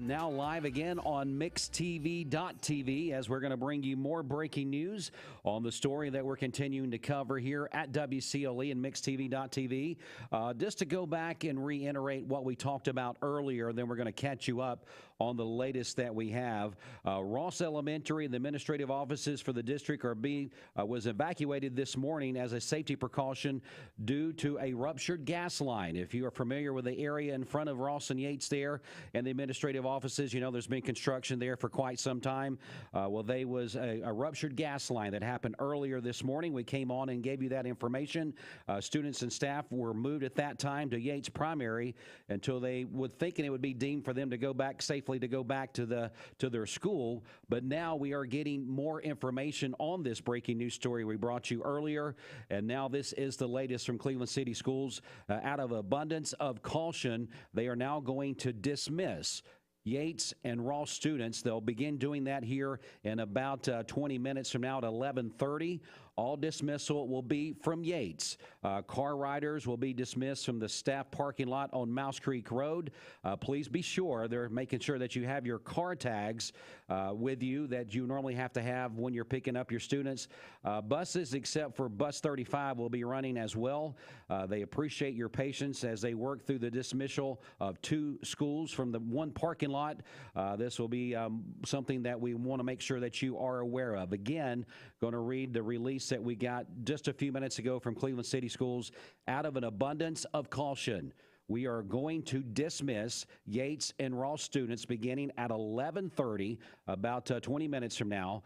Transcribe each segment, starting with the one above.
now live again on mixtv.tv as we're going to bring you more breaking news on the story that we're continuing to cover here at WCLE and mixtv.tv. Just to go back and reiterate what we talked about earlier, then we're going to catch you up on the latest that we have. Ross Elementary and the administrative offices for the district was evacuated this morning as a safety precaution due to a ruptured gas line. If you are familiar with the area in front of Ross and Yates there and the administrative offices, you know there's been construction there for quite some time. There was a ruptured gas line that happened earlier this morning. We came on and gave you that information. Students and staff were moved at that time to Yates Primary until they would thinking it would be deemed for them to go back safely to their school. But now we are getting more information on this breaking news story we brought you earlier, and now this is the latest from Cleveland City Schools. Out of abundance of caution, they are now going to dismiss Yates and Ross students. They'll begin doing that here in about 20 minutes from now at 11:30. All dismissal will be from Yates. Car riders will be dismissed from the staff parking lot on Mouse Creek Road. Please be sure they're making sure that you have your car tags with you that you normally have to have when you're picking up your students. Buses, except for Bus 35, will be running as well. They appreciate your patience as they work through the dismissal of two schools from the one parking lot. This will be something that we want to make sure that you are aware of. Again, going to read the release that we got just a few minutes ago from Cleveland City Schools. Out of an abundance of caution, we are going to dismiss Yates and Ross students beginning at 11:30, about 20 minutes from now.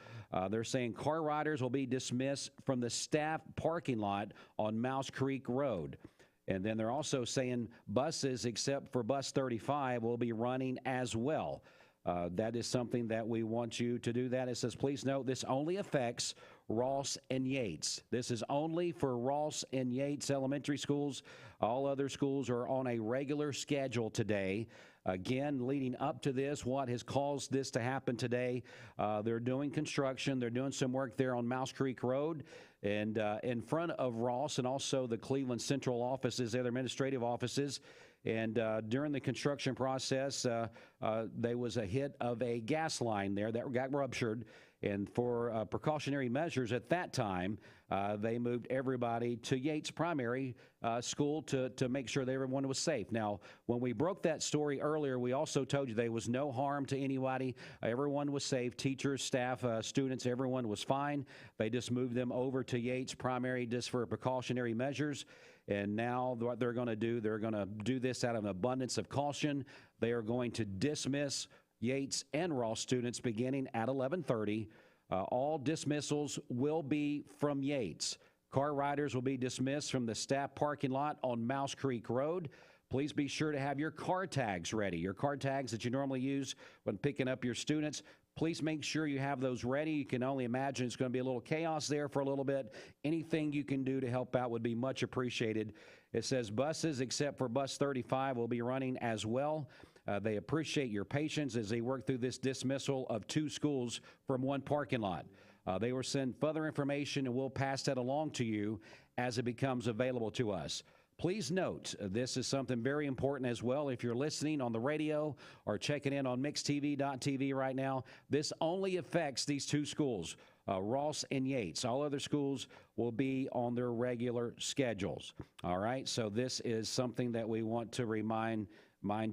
They're saying car riders will be dismissed from the staff parking lot on Mouse Creek Road. And then they're also saying buses, except for Bus 35, will be running as well. That is something that we want you to do that. It says, please note, this only affects Ross and Yates. This is only for Ross and Yates elementary schools. All other schools are on a regular schedule today. Again, leading up to this, what has caused this to happen today, they're doing construction. They're doing some work there on Mouse Creek Road and in front of Ross, and also the Cleveland Central offices, their administrative offices. And during the construction process, there was a hit of a gas line there that got ruptured. And for precautionary measures at that time, they moved everybody to Yates Primary School to make sure that everyone was safe. Now, when we broke that story earlier, we also told you there was no harm to anybody. Everyone was safe. Teachers, staff, students, everyone was fine. They just moved them over to Yates Primary just for precautionary measures. And now what they're going to do this out of an abundance of caution. They are going to dismiss Yates and Ross students beginning at 11:30. All dismissals will be from Yates. Car riders will be dismissed from the staff parking lot on Mouse Creek Road. Please be sure to have your car tags ready. Your car tags that you normally use when picking up your students. Please make sure you have those ready. You can only imagine it's going to be a little chaos there for a little bit. Anything you can do to help out would be much appreciated. It says buses, except for Bus 35, will be running as well. They appreciate your patience as they work through this dismissal of two schools from one parking lot. They will send further information, and we'll pass that along to you as it becomes available to us. Please note, this is something very important as well. If you're listening on the radio or checking in on mixtv.tv right now, this only affects these two schools, Ross and Yates. All other schools will be on their regular schedules. All right, so this is something that we want to remind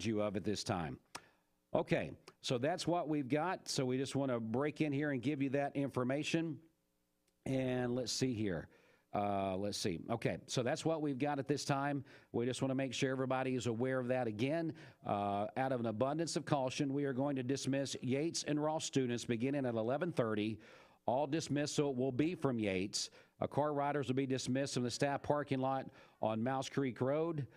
you of at this time. Okay, so that's what we've got. So we just want to break in here and give you that information. And let's see here. Okay, so that's what we've got at this time. We just want to make sure everybody is aware of that again. Out of an abundance of caution, we are going to dismiss Yates and Ross students beginning at 11:30. All dismissal will be from Yates. Car riders will be dismissed from the staff parking lot on Mouse Creek Road.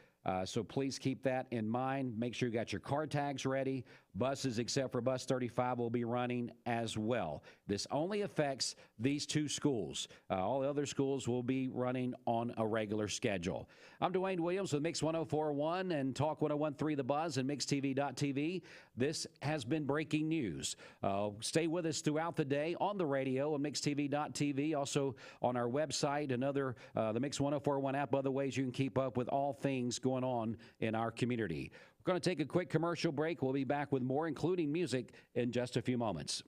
So please keep that in mind. Make sure you got your car tags ready. Buses, except for Bus 35, will be running as well. This only affects these two schools. All the other schools will be running on a regular schedule. I'm Dwayne Williams with Mix 104.1 and Talk 101.3 The Buzz and MixTV.tv. This has been breaking news. Stay with us throughout the day on the radio and MixTV.tv, also on our website and the Mix 104.1 app, other ways you can keep up with all things going on in our community. We're going to take a quick commercial break. We'll be back with more, including music, in just a few moments.